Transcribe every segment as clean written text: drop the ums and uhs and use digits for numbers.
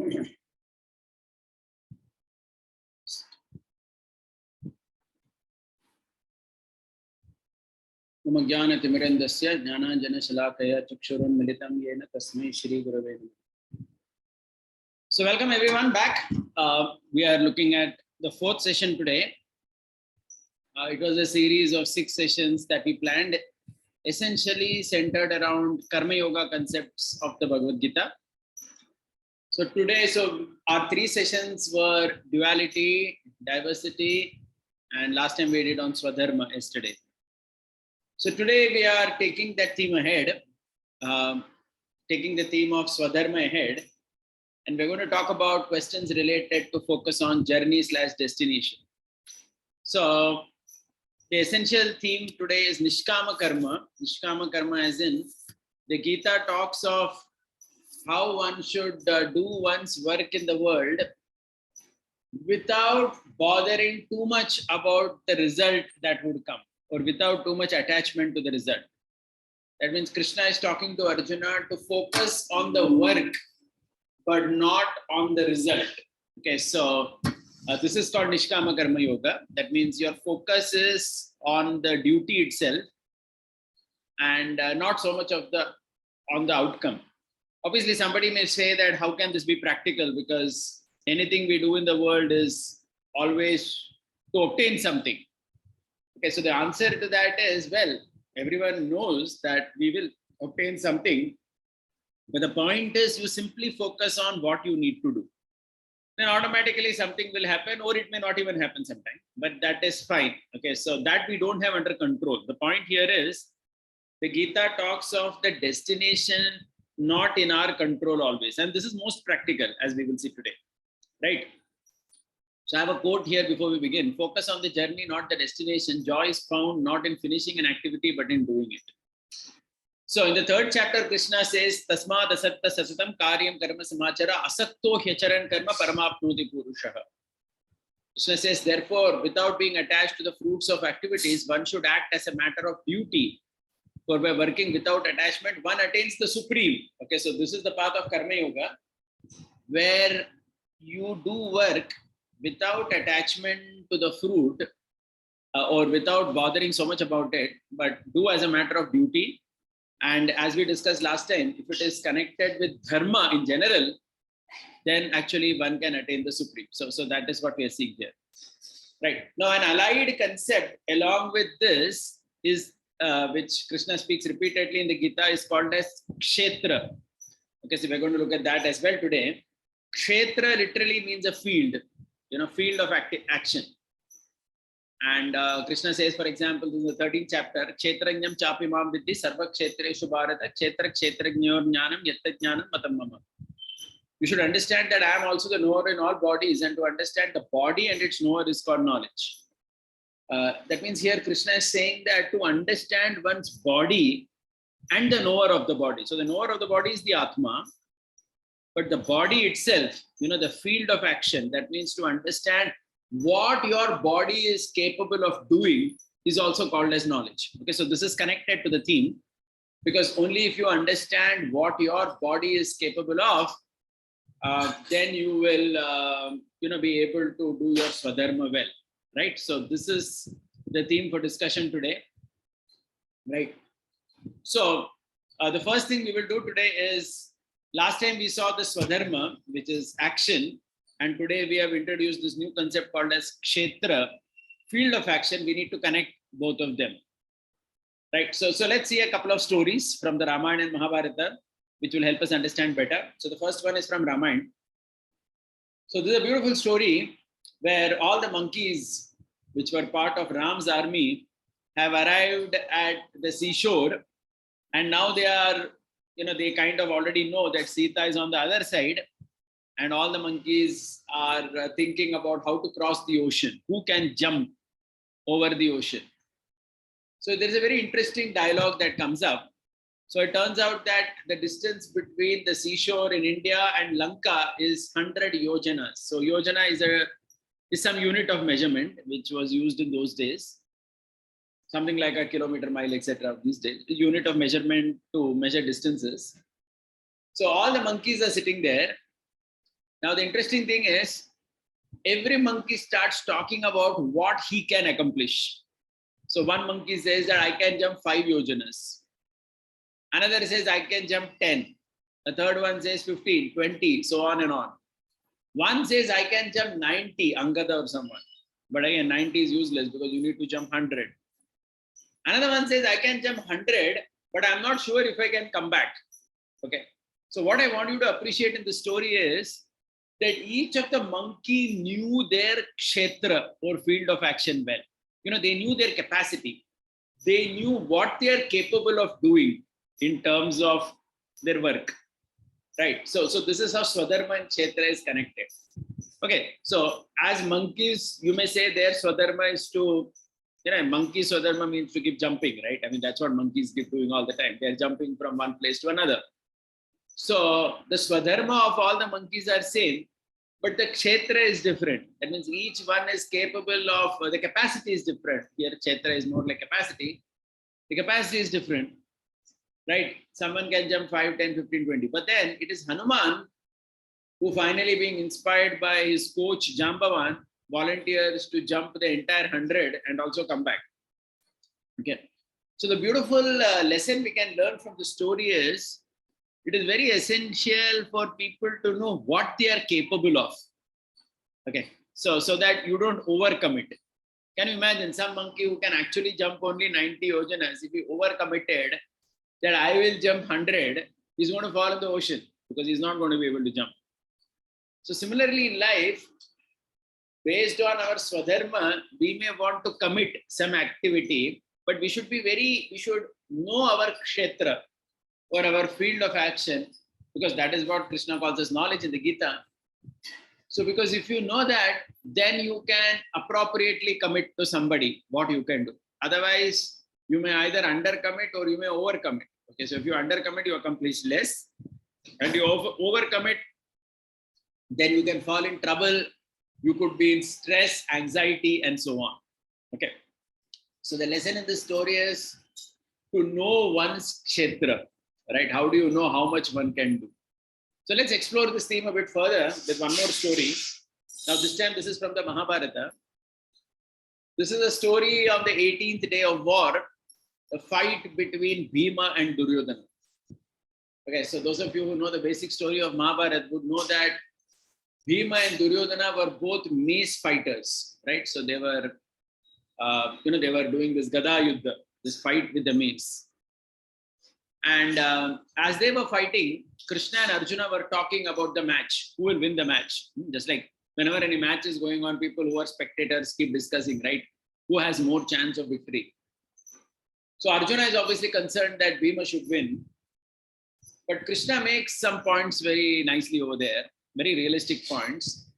मम ज्ञानतिमिरन्दस्य ज्ञानाञ्जनशलाकया चक्षुरुन्मिलितं येन तस्मै श्रीगुरवे नमः. So welcome everyone back. We are looking at the fourth session today. It was a series of 6 sessions that we planned, essentially centered around Karma Yoga concepts of the Bhagavad Gita. So today, our 3 sessions were duality, diversity, and last time we did on Swadharma yesterday. So today we are taking that theme ahead, taking the theme of Swadharma ahead, and we're going to talk about questions related to focus on journey/destination. So the essential theme today is Nishkaam karma. Nishkaam karma as in the Gita talks of how one should do one's work in the world without bothering too much about the result that would come, or without too much attachment to the result. That means Krishna is talking to Arjuna to focus on the work, but not on the result. Okay, so this is called Nishkama Karma Yoga. That means your focus is on the duty itself and not so much on the outcome. Obviously, somebody may say that how can this be practical, because anything we do in the world is always to obtain something. Okay, so the answer to that is, well, everyone knows that we will obtain something, but the point is you simply focus on what you need to do. Then automatically something will happen, or it may not even happen sometime, but that is fine. Okay, so that we don't have under control. The point here is the Gita talks of the destination not in our control always. And this is most practical, as we will see today, right? So I have a quote here before we begin. Focus on the journey, not the destination. Joy is found not in finishing an activity, but in doing it. So in the 3rd chapter, Krishna says, Tasmad asatta sasatam karyam karma samachara asakto hyacharan karma paramapnoti purushaha. Krishna says, therefore, without being attached to the fruits of activities, one should act as a matter of duty. For by working without attachment, one attains the supreme. Okay, so this is the path of Karma Yoga, where you do work without attachment to the fruit or without bothering so much about it, but do as a matter of duty. And as we discussed last time, if it is connected with dharma in general, then actually one can attain the supreme. So that is what we are seeing here. Right. Now, an allied concept along with this is, which Krishna speaks repeatedly in the Gita, is called as Kshetra. Okay, so we're going to look at that as well today. Kshetra literally means a field, field of action. And Krishna says, for example, in the 13th chapter, Kshetranyam chapi mam vidhi sarva kshetreshu bharata kshetra kshetragnyor jnanam yatta jnanam matam mama. You should understand that I am also the knower in all bodies, and to understand the body and its knower is called knowledge. That means here Krishna is saying that to understand one's body and the knower of the body. So the knower of the body is the Atma, but the body itself, the field of action, that means to understand what your body is capable of doing is also called as knowledge. Okay, so this is connected to the theme, because only if you understand what your body is capable of, then you will, be able to do your Swadharma well. Right, so this is the theme for discussion today, right? So the first thing we will do today is, last time we saw the Swadharma, which is action, and today we have introduced this new concept called as Kshetra, field of action. We need to connect both of them, right? So let's see a couple of stories from the Ramayana and Mahabharata, which will help us understand better. So the first one is from Ramayana. So this is a beautiful story where all the monkeys, which were part of Ram's army, have arrived at the seashore, and now they are, they kind of already know that Sita is on the other side, and all the monkeys are thinking about how to cross the ocean, who can jump over the ocean. So there's a very interesting dialogue that comes up. So it turns out that the distance between the seashore in India and Lanka is 100 yojanas. So yojana is some unit of measurement which was used in those days, something like a kilometer, mile, etc. These days, a unit of measurement to measure distances. So all the monkeys are sitting there, Now, the interesting thing is, every monkey starts talking about what he can accomplish. So one monkey says that I can jump 5 yojanas. Another says I can jump 10. The third one says 15, 20, so on and on. One says I can jump 90, Angada or someone. But again, 90 is useless because you need to jump 100. Another one says I can jump 100, but I'm not sure if I can come back. Okay. So what I want you to appreciate in the story is that each of the monkey knew their kshetra or field of action well. They knew their capacity. They knew what they are capable of doing in terms of their work. Right. So this is how Swadharma and Kshetra is connected. Okay. So as monkeys, you may say their Swadharma is to, monkey Swadharma means to keep jumping, right? I mean, that's what monkeys keep doing all the time. They're jumping from one place to another. So the Swadharma of all the monkeys are same, but the Kshetra is different. That means each one is capable of, the capacity is different. Here, Kshetra is more like capacity. The capacity is different, right? Someone can jump 5, 10, 15, 20. But then it is Hanuman who, finally being inspired by his coach Jambavan, volunteers to jump the entire 100 and also come back. Okay. So the beautiful lesson we can learn from the story is, it is very essential for people to know what they are capable of. Okay, so that you don't overcommit. Can you imagine some monkey who can actually jump only 90 yojanas? If he overcommitted that I will jump 100, he's going to fall in the ocean because he's not going to be able to jump. So similarly in life, based on our Swadharma, we may want to commit some activity, but we should know our kshetra or our field of action, because that is what Krishna calls as knowledge in the Gita. So because if you know that, then you can appropriately commit to somebody what you can do. Otherwise, you may either undercommit or you may overcommit. Okay, so if you undercommit, you accomplish less, and you overcommit, then you can fall in trouble. You could be in stress, anxiety, and so on. Okay, so the lesson in this story is to know one's kshetra. Right? How do you know how much one can do? So let's explore this theme a bit further with one more story. Now this time this is from the Mahabharata. This is a story of the 18th day of war, the fight between Bhima and Duryodhana. Okay, so those of you who know the basic story of Mahabharata would know that Bhima and Duryodhana were both mace fighters, right? So they were, they were doing this Gada Yuddha, this fight with the mace. And as they were fighting, Krishna and Arjuna were talking about the match. Who will win the match? Just like whenever any match is going on, people who are spectators keep discussing, right? Who has more chance of victory? So Arjuna is obviously concerned that Bhima should win. But Krishna makes some points very nicely over there, very realistic points.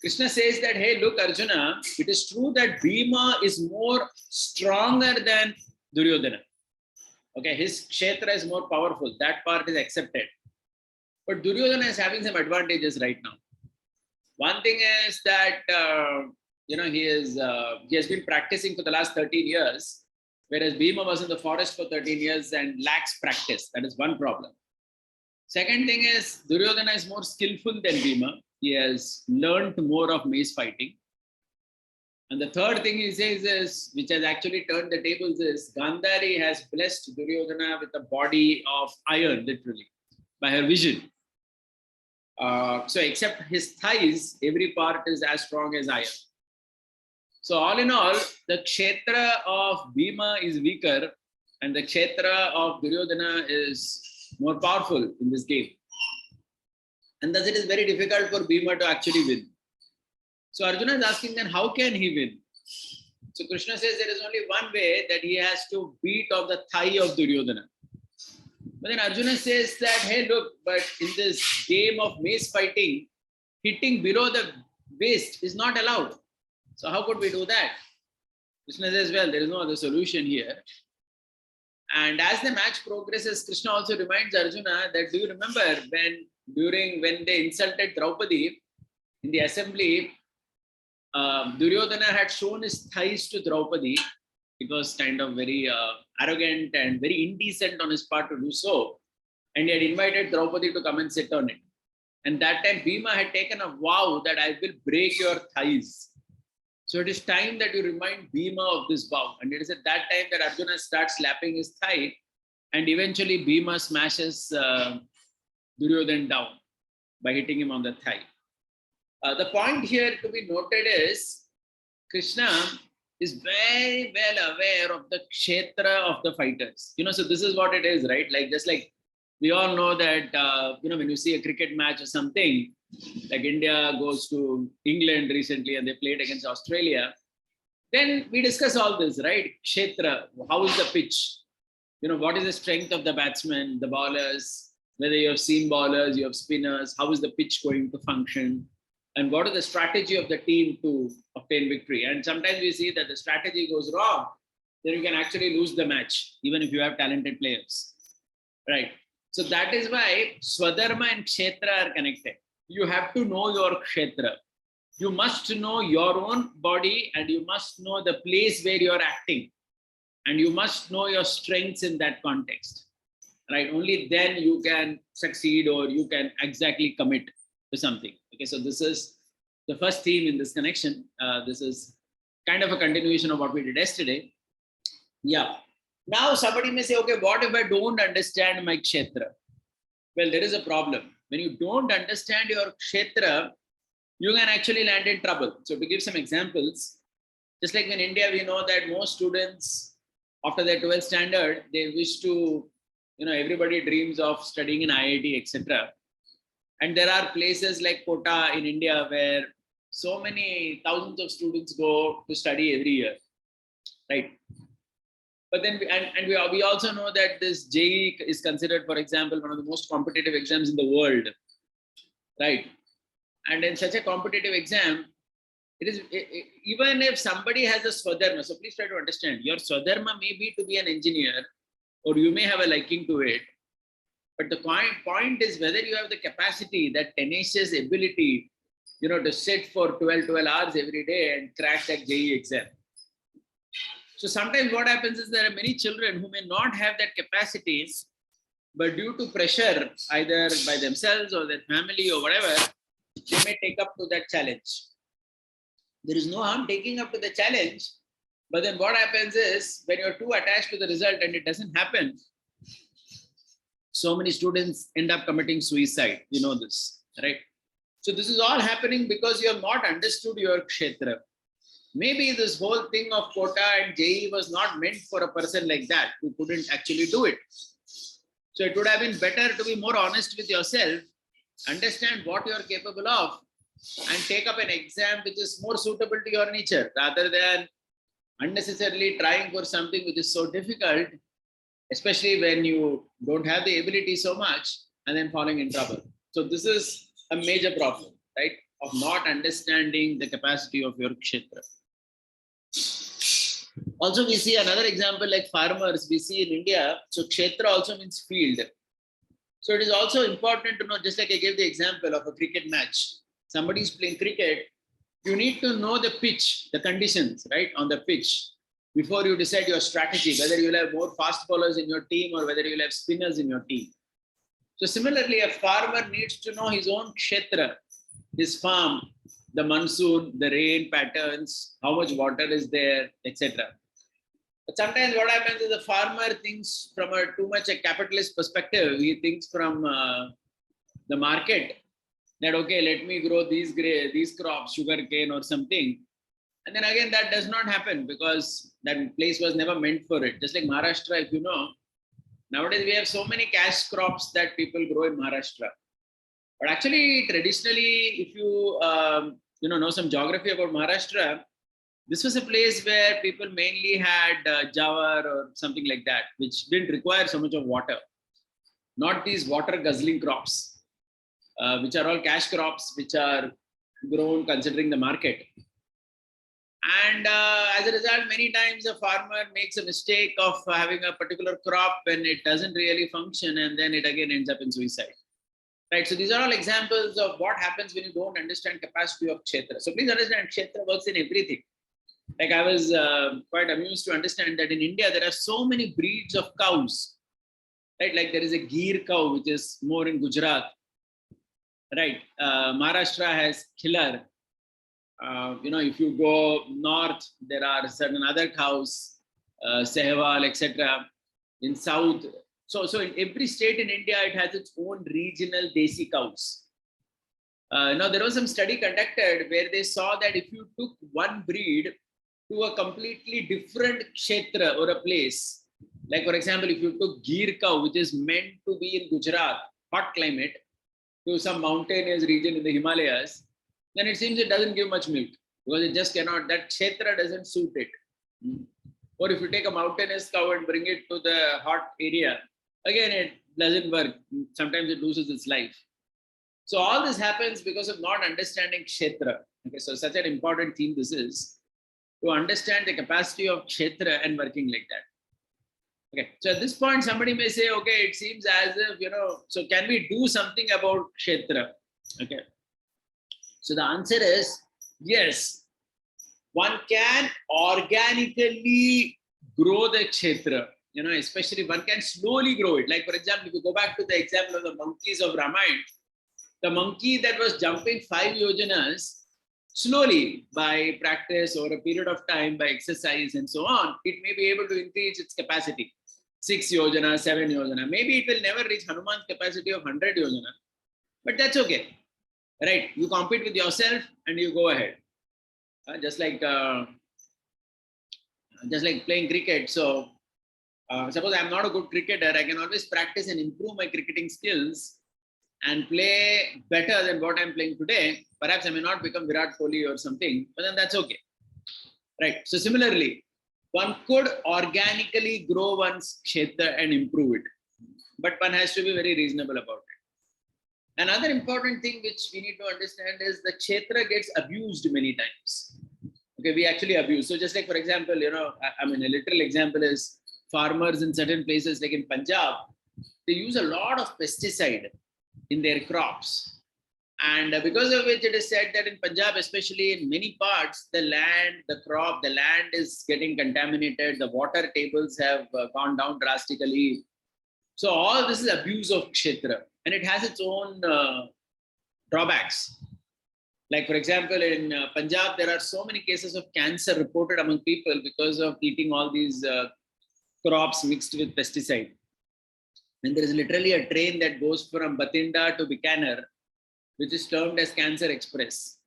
Krishna says that, hey, look, Arjuna, it is true that Bhima is more stronger than Duryodhana. Okay, his kshetra is more powerful. That part is accepted. But Duryodhana is having some advantages right now. One thing is that, he has been practicing for the last 13 years, whereas Bhima was in the forest for 13 years and lacks practice. That is one problem. Second thing is, Duryodhana is more skillful than Bhima. He has learned more of mace fighting. And the third thing he says is, which has actually turned the tables, is Gandhari has blessed Duryodhana with a body of iron, literally, by her vision. So except his thighs, every part is as strong as iron. So all in all, the kshetra of Bhima is weaker and the kshetra of Duryodhana is more powerful in this game. And thus it is very difficult for Bhima to actually win. So Arjuna is asking then, how can he win? So Krishna says there is only one way, that he has to beat off the thigh of Duryodhana. But then Arjuna says that, hey, look, but in this game of mace fighting, hitting below the waist is not allowed. So how could we do that? Krishna says, well, there is no other solution here. And as the match progresses, Krishna also reminds Arjuna that, do you remember when they insulted Draupadi in the assembly, Duryodhana had shown his thighs to Draupadi. It was kind of very arrogant and very indecent on his part to do so. And he had invited Draupadi to come and sit on it. And that time Bhima had taken a vow that I will break your thighs. So it is time that you remind Bhima of this vow. And it is at that time that Arjuna starts slapping his thigh, and eventually Bhima smashes Duryodhana down by hitting him on the thigh. The point here to be noted is Krishna is very well aware of the Kshetra of the fighters. So this is what it is, right? Like, just like we all know that, when you see a cricket match or something, like India goes to England recently and they played against Australia, then we discuss all this, right? Kshetra, how is the pitch? What is the strength of the batsmen, the bowlers, whether you have seam bowlers, you have spinners, how is the pitch going to function? And what is the strategy of the team to obtain victory? And sometimes we see that the strategy goes wrong, then you can actually lose the match, even if you have talented players, right? So that is why Swadharma and Kshetra are connected. You have to know your Kshetra. You must know your own body, and you must know the place where you're acting. And you must know your strengths in that context, right? Only then you can succeed, or you can exactly commit to something. Okay, so this is the first theme in this connection. This is kind of a continuation of what we did yesterday. Yeah. Now somebody may say, okay, what if I don't understand my Kshetra? Well, there is a problem. When you don't understand your Kshetra, you can actually land in trouble. So to give some examples, just like in India, we know that most students, after their 12th standard, they wish to, everybody dreams of studying in IIT, etc. And there are places like Kota in India where so many thousands of students go to study every year, right? But then, we also know that this JEE is considered, for example, one of the most competitive exams in the world, right? And in such a competitive exam, even if somebody has a Swadharma, so please try to understand, your Swadharma may be to be an engineer, or you may have a liking to it. But the point is whether you have the capacity, that tenacious ability, to sit for 12 hours every day and crack that JEE exam. So sometimes what happens is there are many children who may not have that capacity, but due to pressure, either by themselves or their family or whatever, they may take up to that challenge. There is no harm taking up to the challenge, but then what happens is when you're too attached to the result and it doesn't happen, so many students end up committing suicide. You know this, right? So this is all happening because you have not understood your Kshetra. Maybe this whole thing of quota and JEE was not meant for a person like that who couldn't actually do it. So it would have been better to be more honest with yourself, understand what you're capable of, and take up an exam which is more suitable to your nature, rather than unnecessarily trying for something which is so difficult, especially when you don't have the ability so much, and then falling in trouble. So this is a major problem, right? Of not understanding the capacity of your Kshetra. Also, we see another example like farmers we see in India. So Kshetra also means field. So it is also important to know, just like I gave the example of a cricket match. Somebody is playing cricket, you need to know the pitch, the conditions, right, on the pitch, before you decide your strategy, whether you'll have more fast bowlers in your team or whether you'll have spinners in your team. So similarly, a farmer needs to know his own Kshetra, his farm, the monsoon, the rain patterns, how much water is there, etc. But sometimes what happens is the farmer thinks from a too much a capitalist perspective. He thinks from the market that, okay, let me grow these crops, sugarcane or something. And then again, that does not happen because that place was never meant for it. Just like Maharashtra, if you know, nowadays we have so many cash crops that people grow in Maharashtra. But actually, traditionally, if you know some geography about Maharashtra, this was a place where people mainly had jawar or something like that, which didn't require so much of water. Not these water guzzling crops, which are all cash crops, which are grown considering the market. And as a result, many times a farmer makes a mistake of having a particular crop when it doesn't really function, and then it again ends up in suicide. Right. So these are all examples of what happens when you don't understand capacity of Kshetra. So please understand, Kshetra works in everything. Like I was quite amused to understand that in India, there are so many breeds of cows, right? Like there is a Gir cow, which is more in Gujarat. right? Maharashtra has Khillar. If you go north, there are certain other cows, Sehwal, etc. In south, so in every state in India, it has its own regional desi cows. Now, there was some study conducted where they saw that if you took one breed to a completely different kshetra or a place, like for example, if you took Gir cow, which is meant to be in Gujarat, hot climate, to some mountainous region in the Himalayas, then it seems it doesn't give much milk because it just cannot, that kshetra doesn't suit it. Or if you take a mountainous cow and bring it to the hot area, again, it doesn't work. Sometimes it loses its life. So all this happens because of not understanding kshetra. Okay, so such an important theme this is, to understand the capacity of kshetra and working like that. Okay, so at this point, somebody may say, okay, it seems as if, so can we do something about kshetra? Okay, so the answer is yes. One can organically grow the kshetra, especially one can slowly grow it. Like, for example, if you go back to the example of the monkeys of Ramayana, the monkey that was jumping 5 yojanas, slowly by practice over a period of time, by exercise and so on, it may be able to increase its capacity. 6 yojana, 7 yojana. Maybe it will never reach Hanuman's capacity of 100 yojana, but that's okay, right? You compete with yourself and you go ahead. Just like playing cricket. So suppose I'm not a good cricketer, I can always practice and improve my cricketing skills and play better than what I'm playing today. Perhaps I may not become Virat Kohli or something, but then that's okay, right? So similarly, one could organically grow one's kshetra and improve it, but one has to be very reasonable about it. Another important thing which we need to understand is the kshetra gets abused many times. Okay, we actually abuse. So just like, for example, a literal example is farmers in certain places like in Punjab, they use a lot of pesticide in their crops. And because of which it is said that in Punjab, especially in many parts, the land is getting contaminated. The water tables have gone down drastically. So all this is abuse of kshetra, and it has its own drawbacks. Like, for example, in Punjab, there are so many cases of cancer reported among people because of eating all these crops mixed with pesticide. And there is literally a train that goes from Bathinda to Bikaner, which is termed as Cancer Express.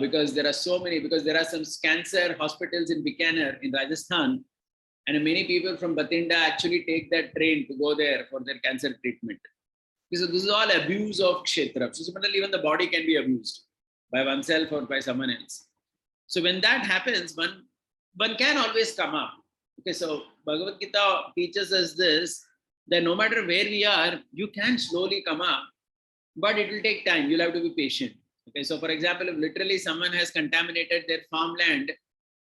Because there are some cancer hospitals in Bikaner in Rajasthan, and many people from Bathinda actually take that train to go there for their cancer treatment. So this is all abuse of kshetra. So similarly, even the body can be abused by oneself or by someone else. So when that happens, one can always come up. Okay, so Bhagavad Gita teaches us this, that no matter where we are, you can slowly come up, but it will take time. You'll have to be patient. Okay, so for example, if literally someone has contaminated their farmland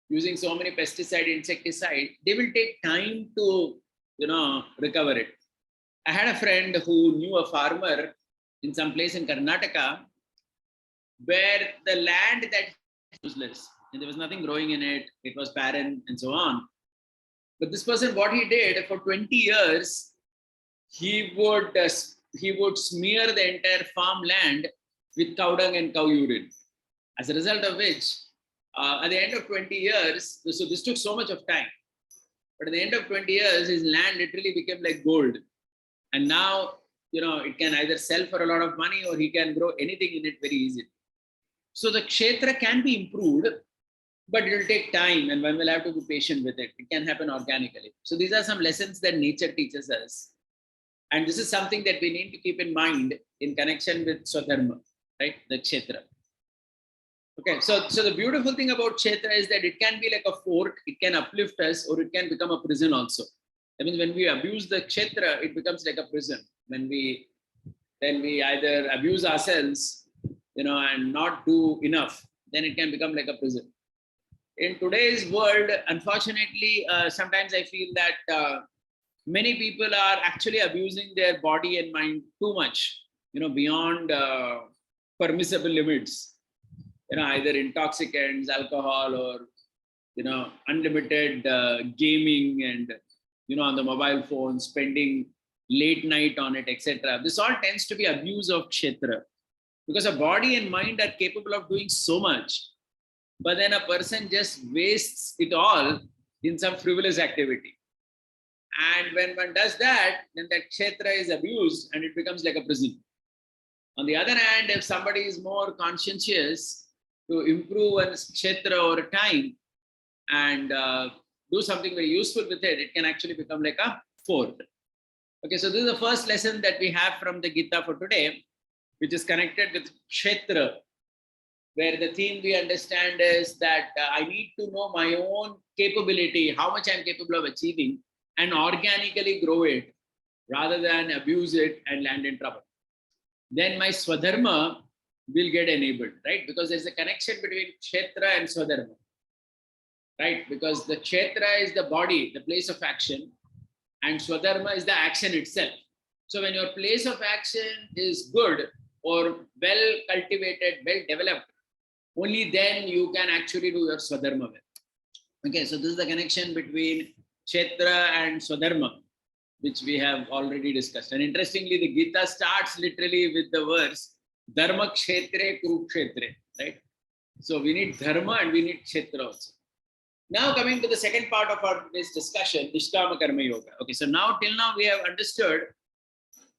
using so many pesticide, insecticide, they will take time to, recover it. I had a friend who knew a farmer in some place in Karnataka where the land that was useless and there was nothing growing in it. It was barren and so on. But this person, what he did for 20 years, he would smear the entire farmland with cow dung and cow urine. As a result of which, at the end of 20 years, so this took so much of time, but at the end of 20 years, his land literally became like gold. And now, it can either sell for a lot of money or he can grow anything in it very easily. So the kshetra can be improved, but it will take time and one will have to be patient with it. It can happen organically. So these are some lessons that nature teaches us. And this is something that we need to keep in mind in connection with Swadharma, right? The kshetra. Okay, so the beautiful thing about kshetra is that it can be like a fort, it can uplift us, or it can become a prison also. That means when we abuse the kshetra, it becomes like a prison. When we either abuse ourselves, and not do enough, then it can become like a prison. In today's world, unfortunately, sometimes I feel that many people are actually abusing their body and mind too much, beyond permissible limits. Either intoxicants, alcohol, or unlimited gaming and on the mobile phone, spending late night on it, etc. This all tends to be abuse of kshetra. Because a body and mind are capable of doing so much, but then a person just wastes it all in some frivolous activity. And when one does that, then that kshetra is abused and it becomes like a prison. On the other hand, if somebody is more conscientious to improve one's kshetra over time and do something very useful with it, it can actually become like a fort. Okay, so this is the first lesson that we have from the Gita for today, which is connected with kshetra, where the theme we understand is that I need to know my own capability, how much I'm capable of achieving, and organically grow it rather than abuse it and land in trouble. Then my swadharma will get enabled, right? Because there's a connection between kshetra and swadharma, right? Because the kshetra is the body, the place of action, and swadharma is the action itself. So when your place of action is good or well cultivated, well developed, only then you can actually do your swadharma well. Okay, so this is the connection between kshetra and swadharma, which we have already discussed. And interestingly, the Gita starts literally with the verse, dharma kshetre kurukshetre, right? So we need dharma and we need kshetra also. Now coming to the second part of our today's discussion, Nishkaam karma yoga. Okay, so now till now we have understood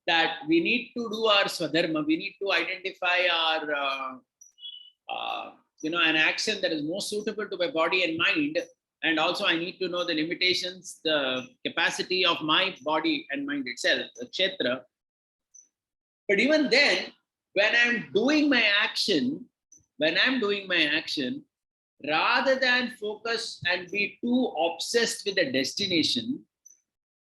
that we need to do our swadharma, we need to identify our an action that is most suitable to my body and mind, and also I need to know the limitations, the capacity of my body and mind itself, the kshetra. But even then, when I'm doing my action, rather than focus and be too obsessed with the destination,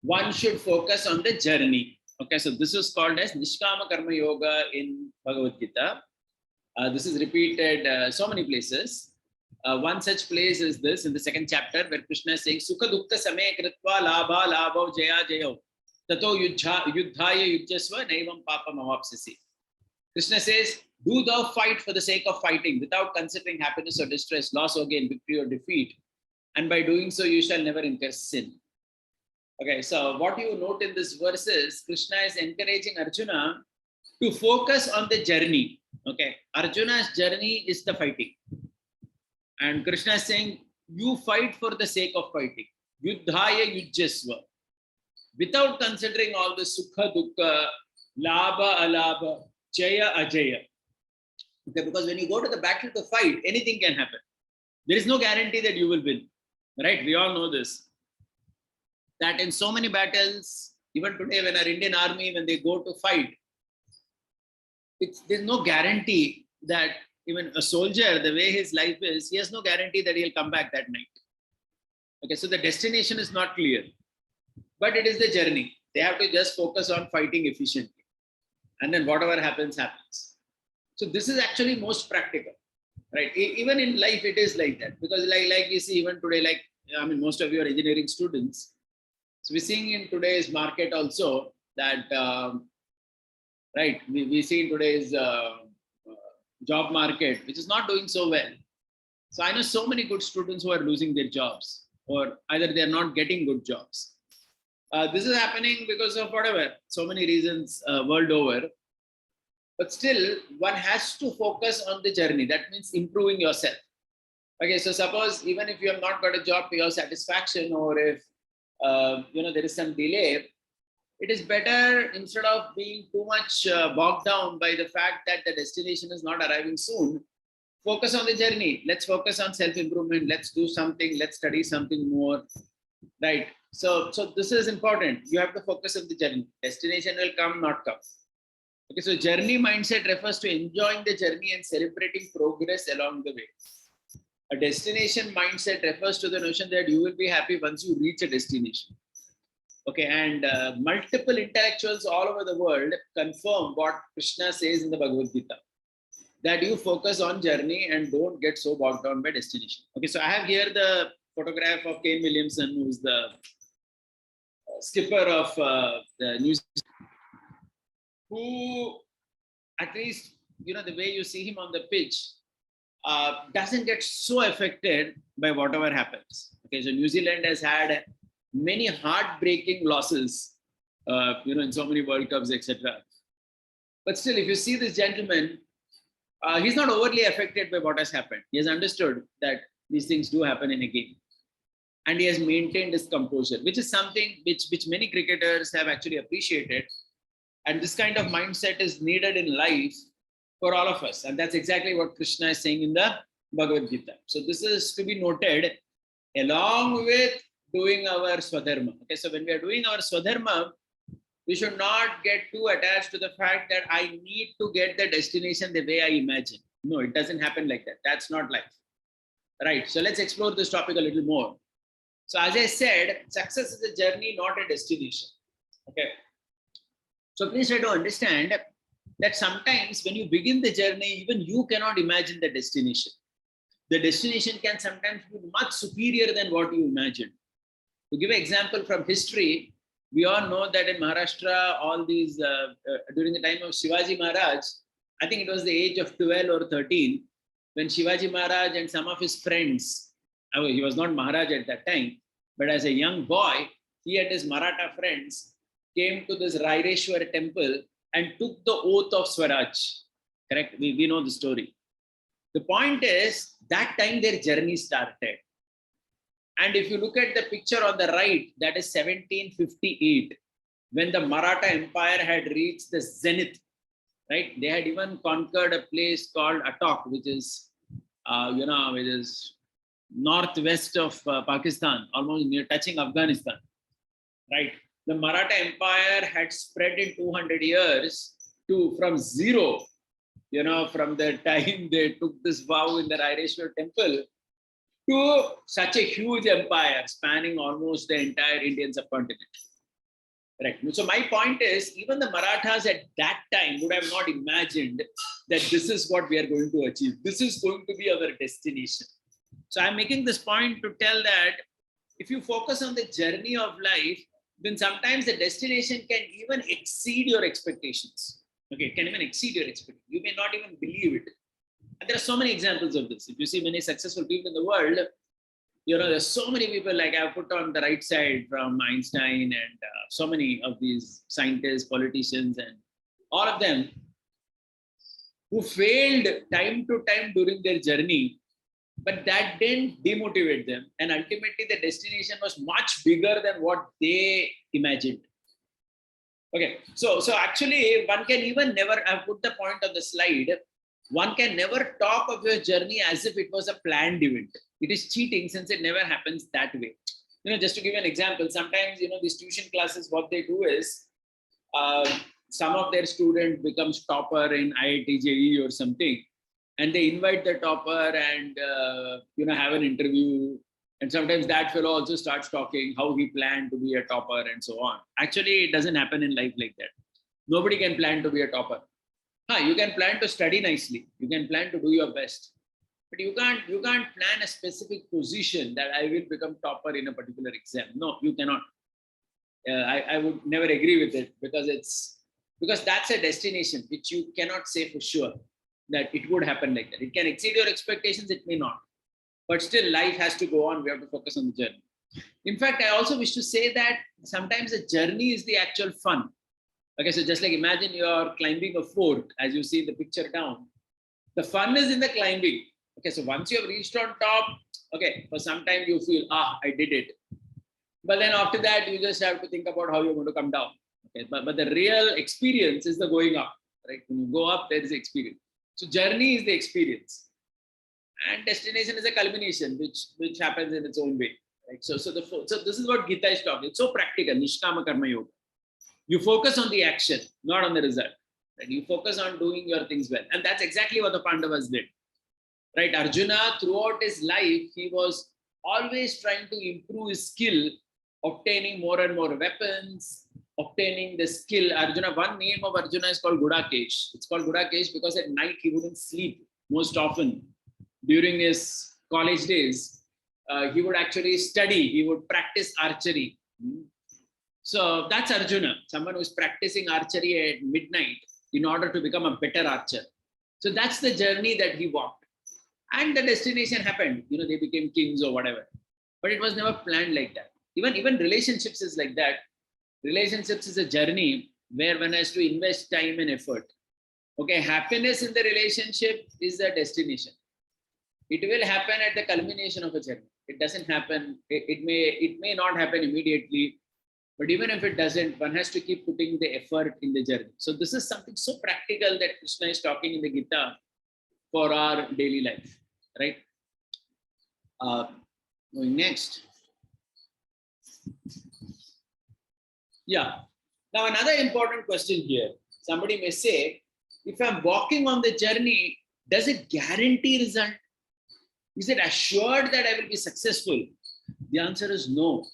one should focus on the journey. Okay, so this is called as Nishkama Karma Yoga in Bhagavad Gita. This is repeated so many places. One such place is this in the second chapter, where Krishna is saying, Sukha Dukha Same Kritva Labha Labha Jaya Jayo Tato Yuddhaya Yujjasva Naivam Papa Mavapsasi. Krishna says, do thou fight for the sake of fighting without considering happiness or distress, loss or gain, victory or defeat. And by doing so, you shall never incur sin. Okay, so what you note in this verse is Krishna is encouraging Arjuna to focus on the journey. Okay, Arjuna's journey is the fighting. And Krishna is saying, you fight for the sake of fighting. Yuddhaya yujjasva. Without considering all the sukha, dukkha, labha, alabha, jaya, ajaya. Okay, because when you go to the battle to fight, anything can happen. There is no guarantee that you will win. Right? We all know this. That in so many battles, even today when our Indian army, when they go to fight, there's no guarantee that even a soldier, the way his life is, he has no guarantee that he'll come back that night. Okay, so the destination is not clear, but it is the journey. They have to just focus on fighting efficiently. And then whatever happens, happens. So this is actually most practical, right? Even in life, it is like that. Because like you see, even today, most of you are engineering students. So we're seeing in today's market also that, we see in today's job market, which is not doing so well. So I know so many good students who are losing their jobs, or either they're not getting good jobs. This is happening because of whatever, so many reasons world over. But still, one has to focus on the journey. That means improving yourself. Okay, so suppose even if you have not got a job to your satisfaction, or if there is some delay, it is better, instead of being too much bogged down by the fact that the destination is not arriving soon, focus on the journey. Let's focus on self-improvement. Let's do something. Let's study something more. Right. So this is important. You have to focus on the journey. Destination will come, not come. Okay, so journey mindset refers to enjoying the journey and celebrating progress along the way. A destination mindset refers to the notion that you will be happy once you reach a destination. Okay, and multiple intellectuals all over the world confirm what Krishna says in the Bhagavad Gita, that you focus on journey and don't get so bogged down by destination. Okay, so I have here the photograph of Kane Williamson, who is the skipper of the New Zealand, who, at least, the way you see him on the pitch, doesn't get so affected by whatever happens. Okay, so New Zealand has had many heartbreaking losses, in so many World Cups, etc. But still, if you see this gentleman, he's not overly affected by what has happened. He has understood that these things do happen in a game. And he has maintained his composure, which is something which many cricketers have actually appreciated. And this kind of mindset is needed in life for all of us. And that's exactly what Krishna is saying in the Bhagavad Gita. So this is to be noted along with doing our Swadharma. Okay, so when we are doing our Swadharma, we should not get too attached to the fact that I need to get the destination the way I imagine. No, it doesn't happen like that. That's not life. Right. So let's explore this topic a little more. So as I said, success is a journey, not a destination. Okay. So please try to understand that sometimes when you begin the journey, even you cannot imagine the destination. The destination can sometimes be much superior than what you imagined. To give an example from history, we all know that in Maharashtra, all these, during the time of Shivaji Maharaj, I think it was the age of 12 or 13, when Shivaji Maharaj and some of his friends, he was not Maharaj at that time, but as a young boy, he and his Maratha friends came to this Raireshwar temple and took the oath of Swaraj. Correct? We know the story. The point is, that time their journey started. And if you look at the picture on the right, that is 1758, when the Maratha Empire had reached the zenith, right? They had even conquered a place called Attock, which is, which is northwest of Pakistan, almost near touching Afghanistan, right? The Maratha Empire had spread in 200 years from zero, from the time they took this vow in the Raireshwar temple, to such a huge empire spanning almost the entire Indian subcontinent. Right. So my point is, even the Marathas at that time would have not imagined that this is what we are going to achieve. This is going to be our destination. So I'm making this point to tell that if you focus on the journey of life, then sometimes the destination can even exceed your expectations. Okay, it can even exceed your expectations. You may not even believe it. And there are so many examples of this. If you see many successful people in the world, there's so many people, like I've put on the right side, from Einstein and so many of these scientists, politicians, and all of them who failed time to time during their journey, but that didn't demotivate them. And ultimately the destination was much bigger than what they imagined. Okay, so actually one can even never, I've put the point on the slide, one can never talk of your journey as if it was a planned event. It is cheating, since it never happens that way. Just to give you an example, sometimes, these tuition classes, what they do is, some of their student becomes topper in IIT JEE or something, and they invite the topper and, have an interview. And sometimes that fellow also starts talking how he planned to be a topper and so on. Actually, it doesn't happen in life like that. Nobody can plan to be a topper. You can plan to study nicely. You can plan to do your best. But you can't plan a specific position that I will become topper in a particular exam. No, you cannot. I would never agree with it, because that's a destination which you cannot say for sure that it would happen like that. It can exceed your expectations, it may not. But still, life has to go on. We have to focus on the journey. In fact, I also wish to say that sometimes the journey is the actual fun. Okay, so just like imagine you're climbing a fort, as you see the picture down. The fun is in the climbing. Okay, so once you have reached on top, okay, for some time you feel, I did it. But then after that, you just have to think about how you're going to come down. Okay, but the real experience is the going up, right? When you go up, there is experience. So journey is the experience. And destination is a culmination, which happens in its own way. Right? So this is what Gita is talking. It's so practical, Nishkaam Karma Yoga. You focus on the action, not on the result. Right? You focus on doing your things well. And that's exactly what the Pandavas did. Right? Arjuna, throughout his life, he was always trying to improve his skill, obtaining more and more weapons, obtaining the skill. Arjuna, one name of Arjuna is called Gudakesh. It's called Gudakesh because at night he wouldn't sleep most often. During his college days, he would actually study, he would practice archery. So that's Arjuna, someone who's practicing archery at midnight in order to become a better archer. So that's the journey that he walked. And the destination happened, they became kings or whatever. But it was never planned like that. Even relationships is like that. Relationships is a journey where one has to invest time and effort. Okay, happiness in the relationship is the destination. It will happen at the culmination of a journey. It doesn't happen, it may not happen immediately, but even if it doesn't, one has to keep putting the effort in the journey. So this is something so practical that Krishna is talking in the Gita for our daily life, right? Going next. Yeah. Now another important question here. Somebody may say, if I'm walking on the journey, does it guarantee result? Is it assured that I will be successful? The answer is no.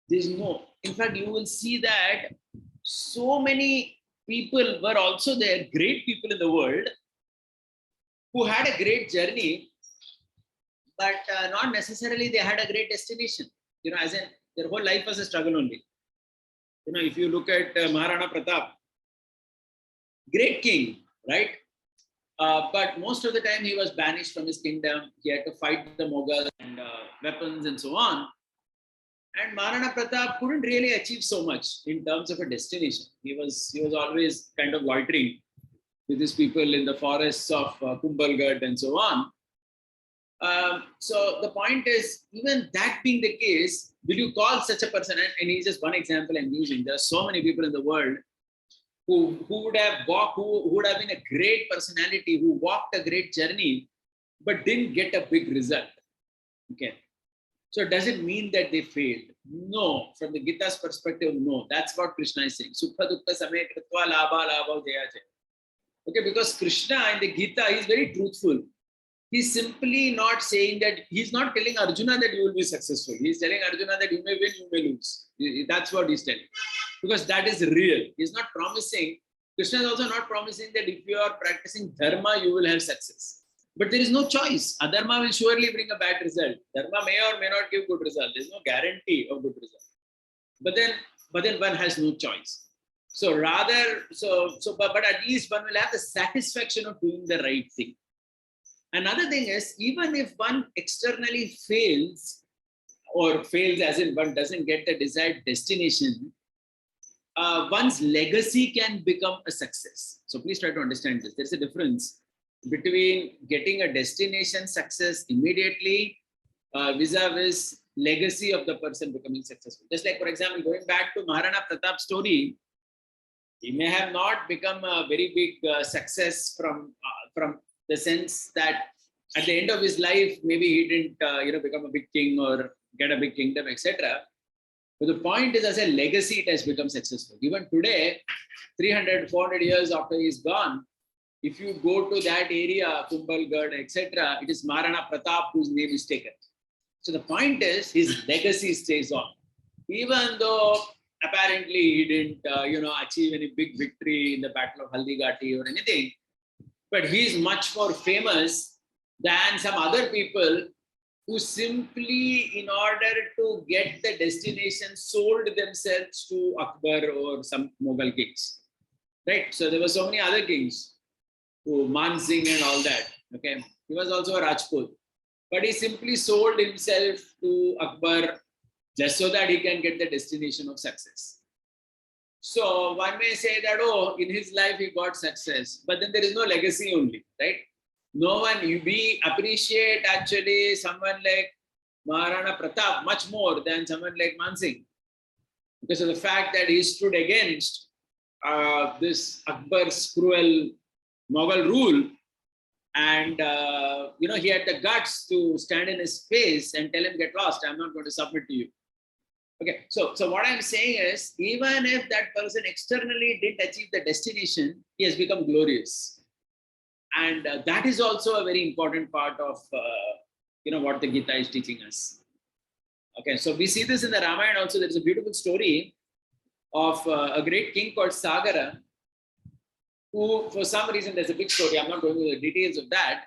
There's no. In fact, you will see that so many people were also there, great people in the world, who had a great journey, but not necessarily they had a great destination. You know, as in their whole life was a struggle only. You know, if you look at Maharana Pratap, great king, right? But most of the time he was banished from his kingdom. He had to fight the Mughals and weapons and so on. And Maharana Pratap couldn't really achieve so much in terms of a destination. He was always kind of loitering with his people in the forests of Kumbhalgarh and so on. So the point is, even that being the case, will you call such a person, and he's just one example I'm using, there are so many people in the world who would have walked, who would have been a great personality, who walked a great journey, but didn't get a big result. Okay. So does it mean that they failed? No. From the Gita's perspective, no. That's what Krishna is saying. Sukha dukkha samaya kritva labha labha jaya jaya. Okay, because Krishna in the Gita is very truthful. He's simply not saying that, he's not telling Arjuna that you will be successful. He's telling Arjuna that you may win, you may lose. That's what he's telling. Because that is real. He's not promising, Krishna is also not promising that if you are practicing Dharma, you will have success. But there is no choice. Adharma will surely bring a bad result. Dharma may or may not give good result. There's no guarantee of good result. But then one has no choice. So rather, but at least one will have the satisfaction of doing the right thing. Another thing is, even if one externally fails, or fails as in one doesn't get the desired destination, one's legacy can become a success. So please try to understand this. There's a difference between getting a destination success immediately vis-a-vis legacy of the person becoming successful. Just like, for example, going back to Maharana Pratap's story, he may have not become a very big success from the sense that at the end of his life, maybe he didn't become a big king or get a big kingdom, etc. But the point is, as a legacy, it has become successful. Even today, 300, 400 years after he's gone, if you go to that area, Kumbhalgarh, etc., it is Maharana Pratap whose name is taken. So the point is, his legacy stays on. Even though apparently he didn't achieve any big victory in the Battle of Haldigati or anything, but he is much more famous than some other people who simply, in order to get the destination, sold themselves to Akbar or some Mughal kings. Right? So there were so many other kings, who Man Singh and all that. Okay, he was also a Rajput, but he simply sold himself to Akbar just so that he can get the destination of success. So one may say that, oh, in his life he got success, but then there is no legacy only, right? No one, we appreciate actually someone like Maharana Pratap much more than someone like Man Singh, because of the fact that he stood against this Akbar's cruel Mughal rule, and he had the guts to stand in his face and tell him, get lost, I'm not going to submit to you. Okay, so what I'm saying is, even if that person externally didn't achieve the destination, he has become glorious. And that is also a very important part of what the Gita is teaching us. Okay, so we see this in the Ramayana also. There is a beautiful story of a great king called Sagara, who, for some reason, there's a big story, I'm not going into the details of that,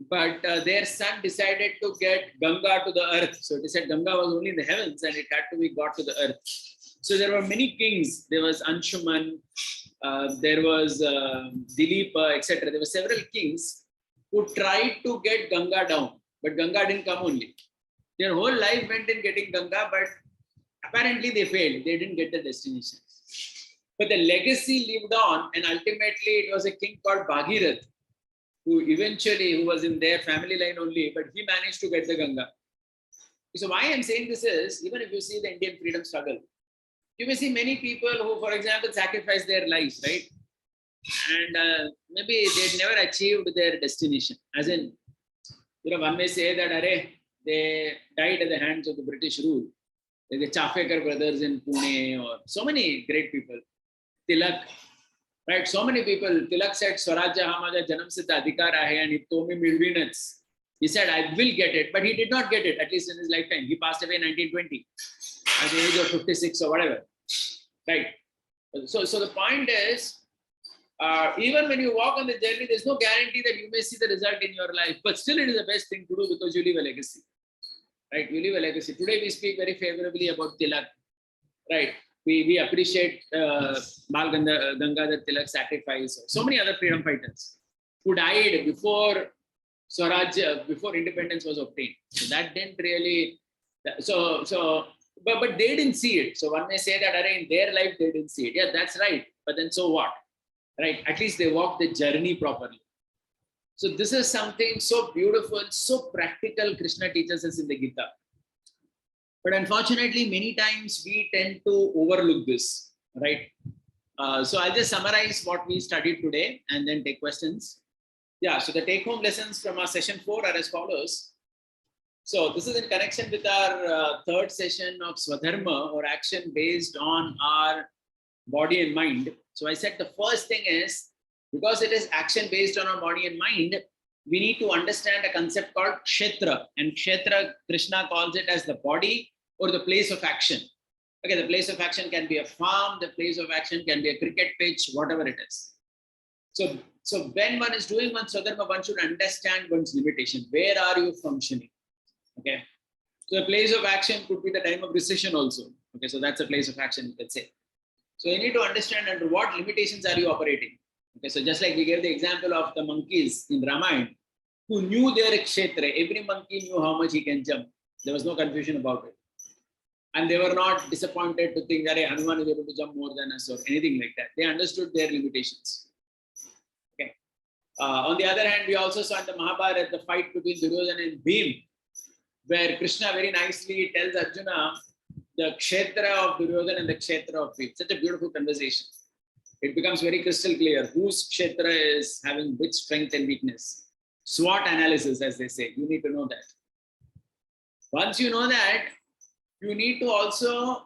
but their son decided to get Ganga to the earth. So they said Ganga was only in the heavens and it had to be got to the earth. So there were many kings. There was Anshuman, there was Dilipa, etc. There were several kings who tried to get Ganga down, but Ganga didn't come only. Their whole life went in getting Ganga, but apparently they failed. They didn't get the destination. But the legacy lived on, and ultimately it was a king called Bhagirath, who was in their family line only, but he managed to get the Ganga. So why I'm saying this is, even if you see the Indian freedom struggle, you may see many people who, for example, sacrifice their lives, right? And maybe they've never achieved their destination. As in, one may say that they died at the hands of the British rule. Like the Chafekar brothers in Pune, or so many great people. Tilak, right? So many people. Tilak said, Swarajya hamaja janam siddha adhikar hai and itomi milvinats. He said, I will get it, but he did not get it, at least in his lifetime. He passed away in 1920 at the age of 56 or whatever, right? So the point is, even when you walk on the journey, there's no guarantee that you may see the result in your life, but still it is the best thing to do because you leave a legacy, right? You leave a legacy. Today we speak very favorably about Tilak, right? We appreciate Bal Gangadhar Tilak's sacrifice. So many other freedom fighters who died before Swaraj, before independence was obtained. So that didn't really, but they didn't see it. So one may say that in their life they didn't see it. Yeah, that's right. But then so what? Right? At least they walked the journey properly. So this is something so beautiful, so practical Krishna teaches us in the Gita. But unfortunately, many times we tend to overlook this, right? So I'll just summarize what we studied today and then take questions. Yeah, so the take-home lessons from our session 4 are as follows. So this is in connection with our third session of Swadharma, or action based on our body and mind. So I said the first thing is, because it is action based on our body and mind, we need to understand a concept called Kshetra. And Kshetra, Krishna calls it as the body or the place of action. Okay, the place of action can be a farm, the place of action can be a cricket pitch, whatever it is. So when one is doing one's Swadharma, one should understand one's limitation. Where are you functioning? Okay. So the place of action could be the time of recession also. Okay, so that's a place of action, let's say. So you need to understand under what limitations are you operating. Okay, so just like we gave the example of the monkeys in Ramayana, who knew their Kshetra. Every monkey knew how much he can jump. There was no confusion about it. And they were not disappointed to think that Hanuman is able to jump more than us or anything like that. They understood their limitations. Okay. On the other hand, we also saw in the Mahabharata the fight between Duryodhana and Bhim, where Krishna very nicely tells Arjuna the Kshetra of Duryodhana and the Kshetra of Bhim. Such a beautiful conversation. It becomes very crystal clear whose Kshetra is having which strength and weakness. SWOT analysis, as they say. You need to know that. Once you know that, you need to also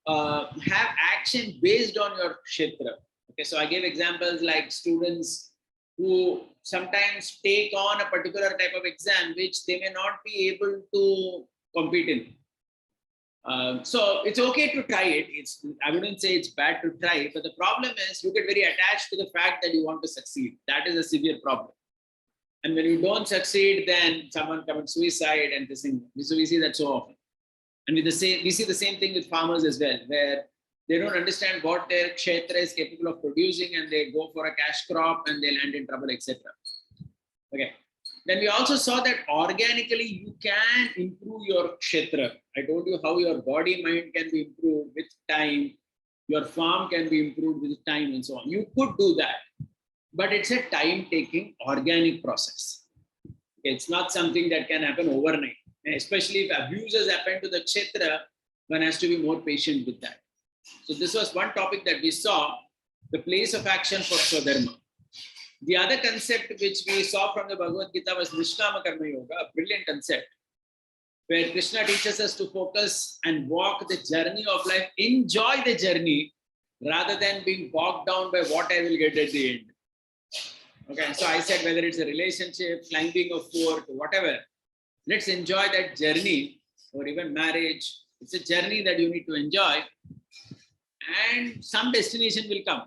have action based on your Kshetra. Okay, so I gave examples like students who sometimes take on a particular type of exam which they may not be able to compete in. So it's okay to try it. I wouldn't say it's bad to try, but the problem is you get very attached to the fact that you want to succeed. That is a severe problem. And when you don't succeed, then someone commits suicide and this thing. So we see that so often. And we see the same thing with farmers as well, where they don't understand what their kshetra is capable of producing and they go for a cash crop and they land in trouble, etc. Okay. Then we also saw that organically you can improve your kshetra. I told you how your body, mind can be improved with time. Your farm can be improved with time and so on. You could do that, but it's a time-taking organic process. Okay. It's not something that can happen overnight. And especially if abuses happen to the kshetra, one has to be more patient with that. So this was one topic that we saw, the place of action for Swadharma. The other concept which we saw from the Bhagavad Gita was Nishkaam Karma Yoga, a brilliant concept, where Krishna teaches us to focus and walk the journey of life, enjoy the journey, rather than being bogged down by what I will get at the end. Okay, so I said whether it's a relationship, climbing a fort, whatever, let's enjoy that journey, or even marriage. It's a journey that you need to enjoy, and some destination will come.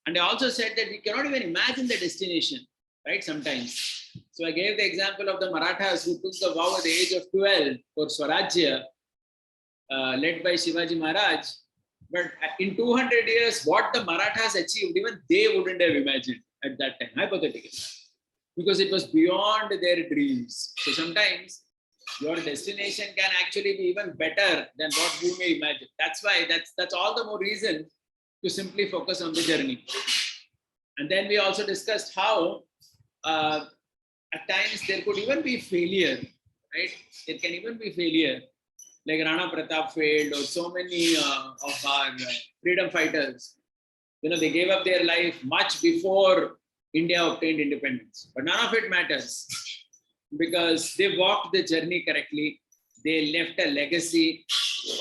And I also said that we cannot even imagine the destination, right? Sometimes. So I gave the example of the Marathas who took the vow at the age of 12 for Swarajya, led by Shivaji Maharaj. But in 200 years, what the Marathas achieved, even they wouldn't have imagined at that time, hypothetically, because it was beyond their dreams. So sometimes your destination can actually be even better than what you may imagine. That's why that's all the more reason to simply focus on the journey. And then we also discussed how at times there could even be failure, right? There can even be failure, like Rana Pratap failed, or so many of our freedom fighters. They gave up their life much before India obtained independence. But none of it matters because they walked the journey correctly. They left a legacy.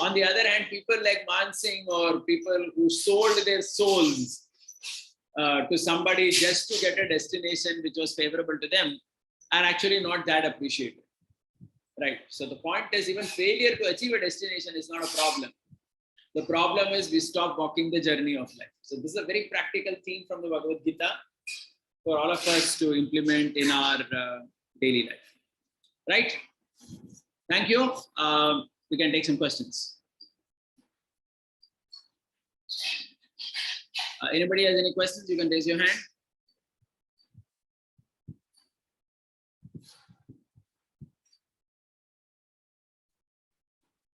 On the other hand, people like Man Singh or people who sold their souls to somebody just to get a destination which was favorable to them are actually not that appreciated. Right. So the point is, even failure to achieve a destination is not a problem. The problem is we stop walking the journey of life. So this is a very practical theme from the Bhagavad Gita for all of us to implement in our daily life. Right? Thank you. We can take some questions. Anybody has any questions? You can raise your hand.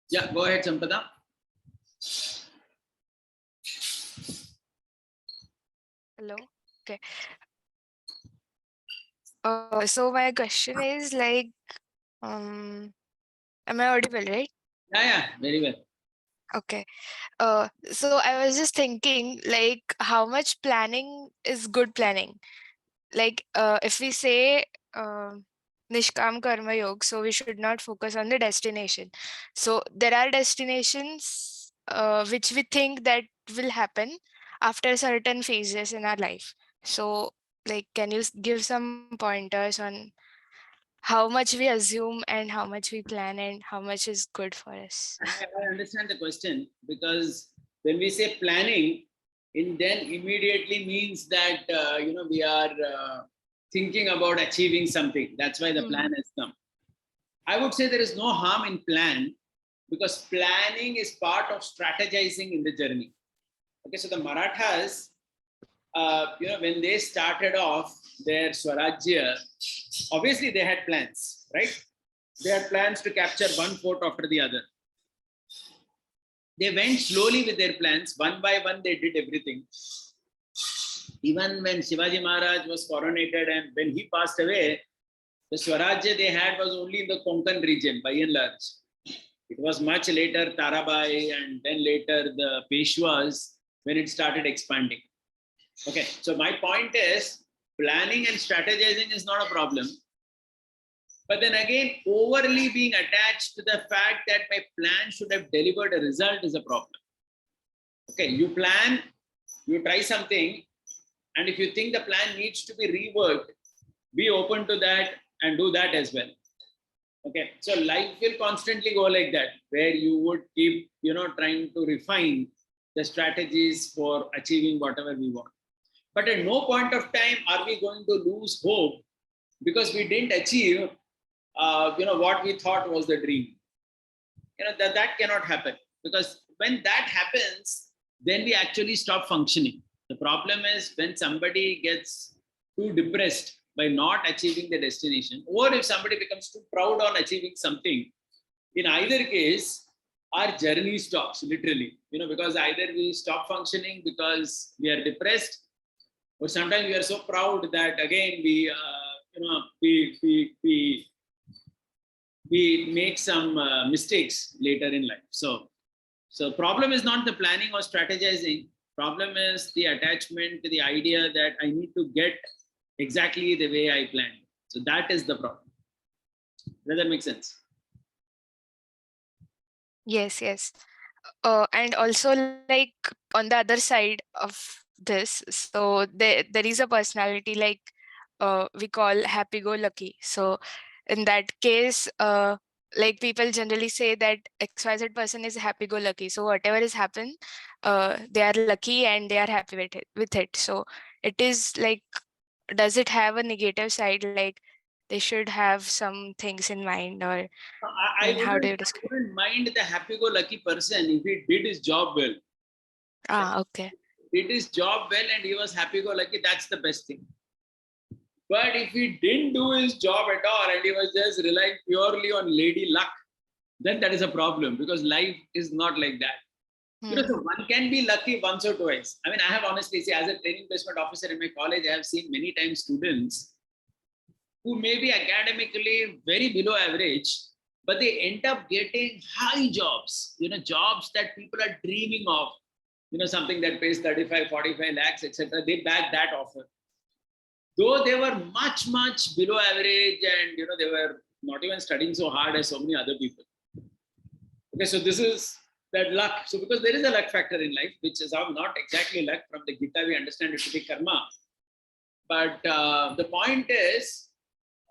Yeah, go ahead, Sampada. Hello. Okay. So my question is like, am I audible, right? Yeah, very well. Okay. So I was just thinking, like, how much planning is good planning? Like, if we say Nishkaam Karma Yoga, so we should not focus on the destination. So there are destinations which we think that will happen after certain phases in our life. So, like, can you give some pointers on how much we assume and how much we plan and how much is good for us? I understand the question, because when we say planning, it then immediately means that we are thinking about achieving something. That's why the plan has come. I would say there is no harm in plan, because planning is part of strategizing in the journey. Okay, so the Marathas, when they started off their Swarajya, obviously they had plans, right? They had plans to capture one fort after the other. They went slowly with their plans. One by one, they did everything. Even when Shivaji Maharaj was coronated and when he passed away, the Swarajya they had was only in the Konkan region, by and large. It was much later Tarabai and then later the Peshwas when it started expanding. Okay, so my point is, planning and strategizing is not a problem. But then again, overly being attached to the fact that my plan should have delivered a result is a problem. Okay, you plan, you try something, and if you think the plan needs to be reworked, be open to that and do that as well. Okay, so life will constantly go like that, where you would keep, trying to refine the strategies for achieving whatever we want. But at no point of time are we going to lose hope because we didn't achieve what we thought was the dream. That cannot happen, because when that happens, then we actually stop functioning. The problem is when somebody gets too depressed by not achieving the destination, or if somebody becomes too proud on achieving something. In either case, our journey stops literally, because either we stop functioning because we are depressed, or sometimes we are so proud that again we make some mistakes later in life. So problem is not the planning or strategizing. Problem is the attachment to the idea that I need to get exactly the way I planned. So that is the problem. Does that make sense? Yes. And also, like, on the other side of this, so there is a personality like we call happy-go-lucky. So in that case, like, people generally say that XYZ person is happy-go-lucky. So whatever has happened, they are lucky and they are happy with it. So it is like, does it have a negative side? Like, they should have some things in mind, or I how do you describe? wouldn't mind the happy-go-lucky person if he did his job well. Okay. Did his job well and he was happy-go-lucky, that's the best thing. But if he didn't do his job at all and he was just relying purely on lady luck, then that is a problem, because life is not like that. So one can be lucky once or twice. I mean, I have honestly, see, as a training placement officer in my college, I have seen many times students who may be academically very below average, but they end up getting high jobs, jobs that people are dreaming of, something that pays 35, 45 lakhs, etc. They bag that offer. Though they were much, much below average and, they were not even studying so hard as so many other people. Okay, so this is that luck. So because there is a luck factor in life, which is not exactly luck. From the Gita, we understand it to be karma. But the point is,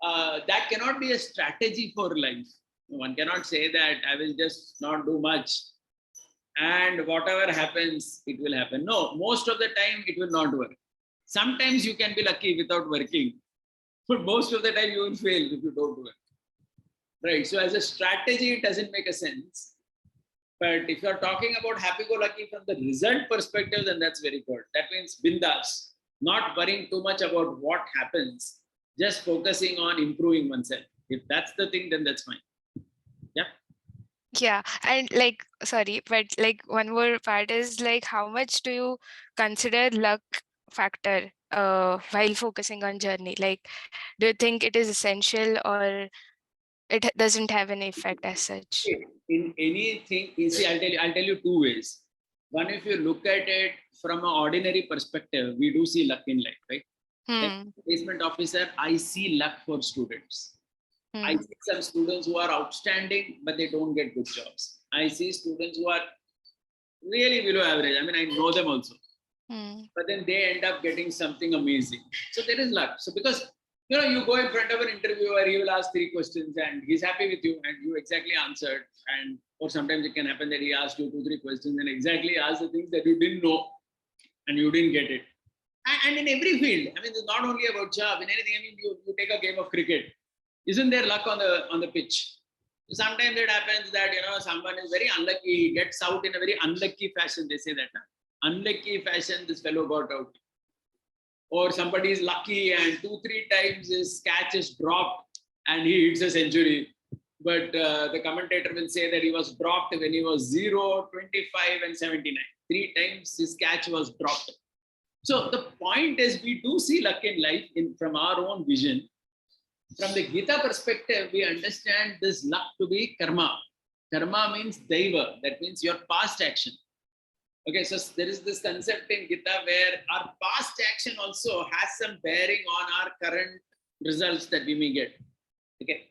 that cannot be a strategy for life. One cannot say that I will just not do much and whatever happens, it will happen. No, most of the time it will not work. Sometimes you can be lucky without working, but most of the time you will fail if you don't work. Right. So as a strategy, it doesn't make a sense. But if you're talking about happy-go-lucky from the result perspective, then that's very good. That means bindas, not worrying too much about what happens, just focusing on improving oneself. If that's the thing, then that's fine. Yeah. Yeah. And sorry, but one more part is how much do you consider luck factor while focusing on journey? Do you think it is essential or it doesn't have any effect as such? In anything, see, I'll tell you two ways. One, if you look at it from an ordinary perspective, we do see luck in life, right? Like placement officer, I see luck for students. I see some students who are outstanding, but they don't get good jobs. I see students who are really below average. I mean, I know them also. But then they end up getting something amazing. So there is luck. So because, you go in front of an interviewer, he will ask 3 questions and he's happy with you and you exactly answered. And or sometimes it can happen that he asked you 2, 3 questions and exactly asked the things that you didn't know and you didn't get it. And in every field, I mean, it's not only about job, in anything. I mean, you take a game of cricket. Isn't there luck on the pitch? So sometimes it happens that someone is very unlucky, he gets out in a very unlucky fashion. They say that unlucky fashion, this fellow got out. Or somebody is lucky and 2, 3 times his catch is dropped and he hits a century. But the commentator will say that he was dropped when he was 0, 25 and 79. 3 times his catch was dropped. So the point is, we do see luck in life from our own vision. From the Gita perspective, we understand this luck to be karma. Karma means daiva. That means your past action. Okay, so there is this concept in Gita where our past action also has some bearing on our current results that we may get. Okay.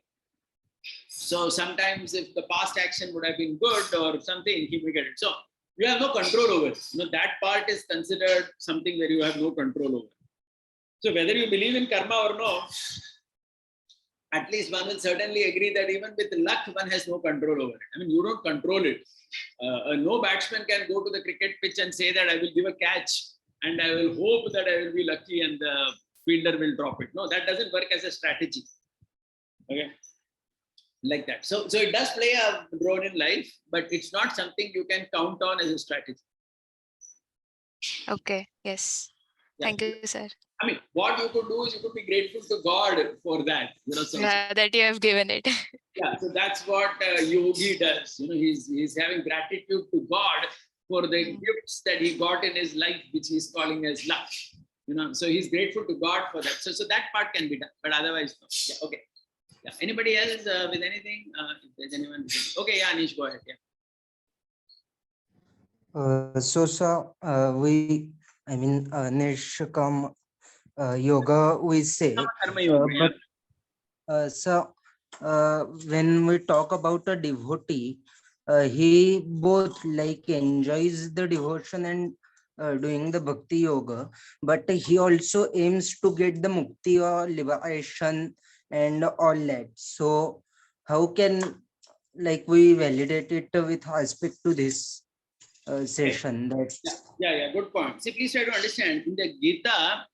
So sometimes if the past action would have been good or something, he may get it. So you have no control over it. That part is considered something where you have no control over. So whether you believe in karma or no, at least one will certainly agree that even with luck, one has no control over it. I mean, you don't control it. No batsman can go to the cricket pitch and say that I will give a catch and I will hope that I will be lucky and the fielder will drop it. No, that doesn't work as a strategy. Okay. Like that. So it does play a role in life, but it's not something you can count on as a strategy. Okay. Yes. Yeah. Thank you, sir. I mean, what you could do is you could be grateful to God for that. That you have given it. Yeah, so that's what yogi does. He's having gratitude to God for the gifts that he got in his life, which he's calling as luck. So he's grateful to God for that. So that part can be done, but otherwise, no. Yeah, okay. Yeah. Anybody else with anything? If there's anyone. Okay, yeah, Anish, go ahead. Yeah. Nishkaam yoga we say, when we talk about a devotee, he both enjoys the devotion and doing the bhakti yoga, but he also aims to get the mukti or liberation and all that. So how can we validate it with respect to this session? That's yeah, good point. See, please try to understand. In the Gita,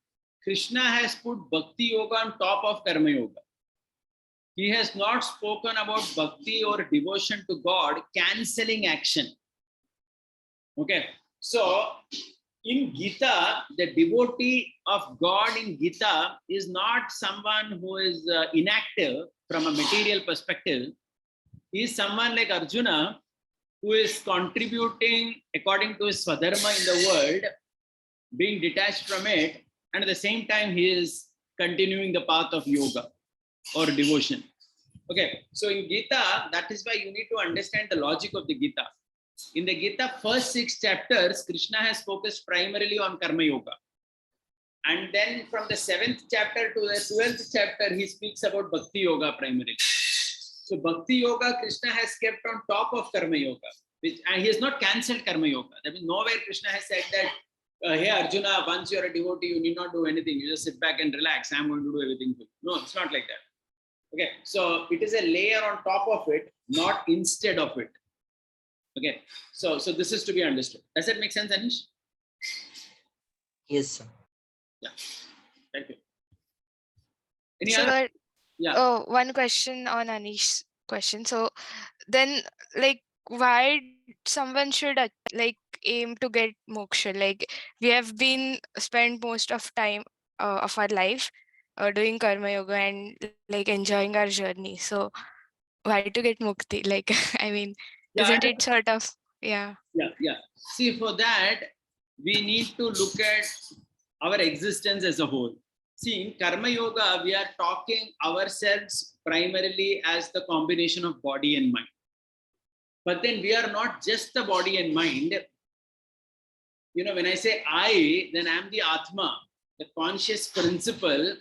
Krishna has put bhakti yoga on top of karma yoga. He has not spoken about bhakti or devotion to God cancelling action. Okay, so in Gita, the devotee of God in Gita is not someone who is inactive from a material perspective. He is someone like Arjuna who is contributing according to his Swadharma in the world, being detached from it, and at the same time he is continuing the path of yoga or devotion. Okay, so in Gita, that is why you need to understand the logic of the Gita. In the Gita, first 6 chapters, Krishna has focused primarily on Karma Yoga. And then from the 7th chapter to the 12th chapter, he speaks about Bhakti Yoga primarily. So Bhakti Yoga, Krishna has kept on top of Karma Yoga, and he has not cancelled Karma Yoga. That means nowhere Krishna has said that, hey Arjuna, once you're a devotee, you need not do anything. You just sit back and relax. I'm going to do everything for you. No, it's not like that. Okay, so it is a layer on top of it, not instead of it. Okay, so this is to be understood. Does that make sense, Anish? Yes, sir. Yeah, thank you. Any So, other? Yeah. oh, one question on Anish's question. So then, like, why someone should like aim to get moksha? Like, we have been spent most of time of our life doing karma yoga and like enjoying our journey. So why to get mukti? Like, I mean, Yeah, isn't it sort of, yeah. Yeah. See, for that, we need to look at our existence as a whole. See, in Karma Yoga, we are talking ourselves primarily as the combination of body and mind. But then we are not just the body and mind. You know, when I say I, then I'm the Atma, the conscious principle,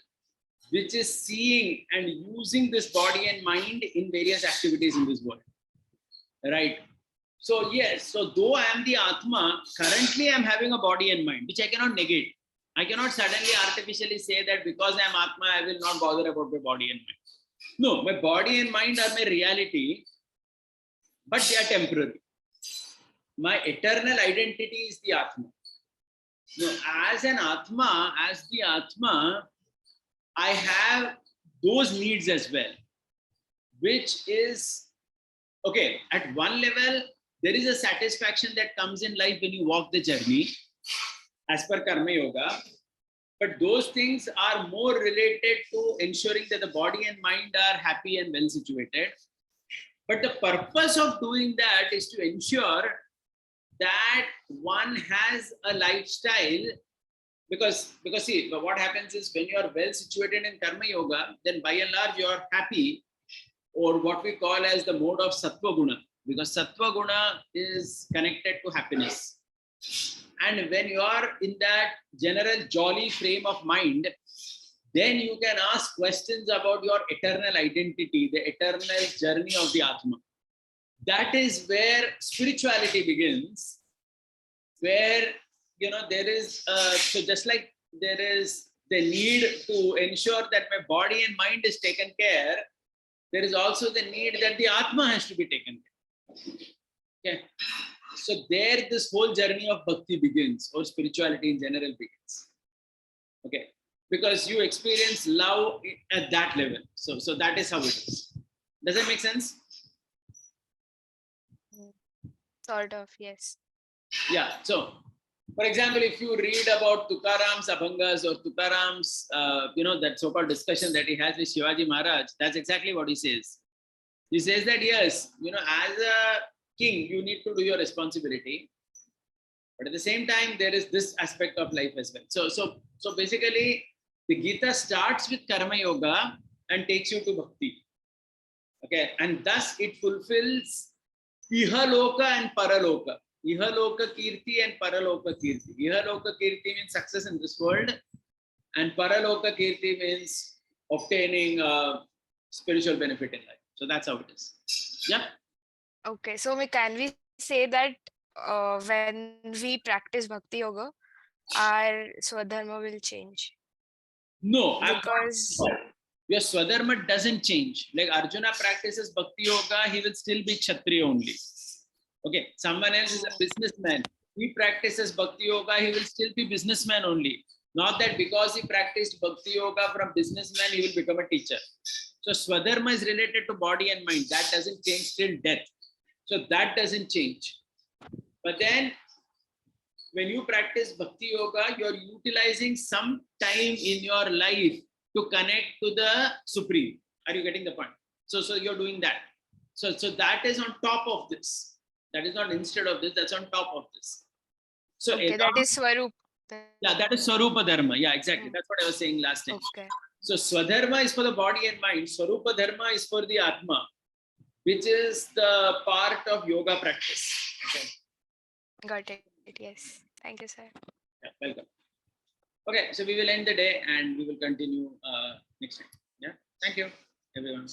which is seeing and using this body and mind in various activities in this world. Right? So yes, so though I am the Atma, currently I'm having a body and mind, which I cannot negate. I cannot suddenly artificially say that because I am Atma, I will not bother about my body and mind. No, my body and mind are my reality, but they are temporary. My eternal identity is the Atma. No, as an Atma, as the Atma, I have those needs as well, which is, okay, at one level, there is a satisfaction that comes in life when you walk the journey, as per Karma Yoga. But those things are more related to ensuring that the body and mind are happy and well situated. But the purpose of doing that is to ensure that one has a lifestyle, because see, what happens is when you are well situated in Karma Yoga, then by and large you are happy, or what we call as the mode of Sattva Guna, because Sattva Guna is connected to happiness. And when you are in that general jolly frame of mind, then you can ask questions about your eternal identity, the eternal journey of the Atma. That is where spirituality begins, where, you know, there is, so just like there is the need to ensure that my body and mind is taken care, there is also the need that the Atma has to be taken care. Okay. So there this whole journey of bhakti begins, or spirituality in general begins. Okay. Because you experience love at that level. So that is how it is. Does that make sense? Sort of, yes. Yeah. So, for example, if you read about Tukaram's Abhangas or Tukaram's, that so-called discussion that he has with Shivaji Maharaj, that's exactly what he says. He says that, yes, as a king, you need to do your responsibility. But at the same time, there is this aspect of life as well. So basically, the Gita starts with Karma Yoga and takes you to Bhakti. Okay, and thus it fulfills Ihaloka and Paraloka. Ihaloka Kirti and Paraloka Kirti. Ihaloka Kirti means success in this world, and Paraloka Kirti means obtaining spiritual benefit in life. So that's how it is. Yeah. Okay, so can we say that when we practice bhakti yoga, our swadharma will change? No, Because your Swadharma doesn't change. Like Arjuna practices Bhakti Yoga, he will still be Kshatriya only. Okay, someone else is a businessman. He practices Bhakti Yoga, he will still be businessman only. Not that because he practiced Bhakti Yoga from businessman, he will become a teacher. So Swadharma is related to body and mind. That doesn't change till death. So that doesn't change. But then when you practice Bhakti Yoga, you're utilizing some time in your life to connect to the Supreme. Are you getting the point? So you're doing that. So that is on top of this. That is not instead of this, that's on top of this. So Okay, that is Swarup. yeah, that is Swarupa Dharma. Yeah, exactly. Mm. That's what I was saying last time. Okay. So Swadharma is for the body and mind. Swarupa Dharma is for the Atma, which is the part of yoga practice. Okay. Got it. Yes. Thank you, sir. Yeah, welcome. Okay, so we will end the day and we will continue next time. Yeah, thank you, everyone.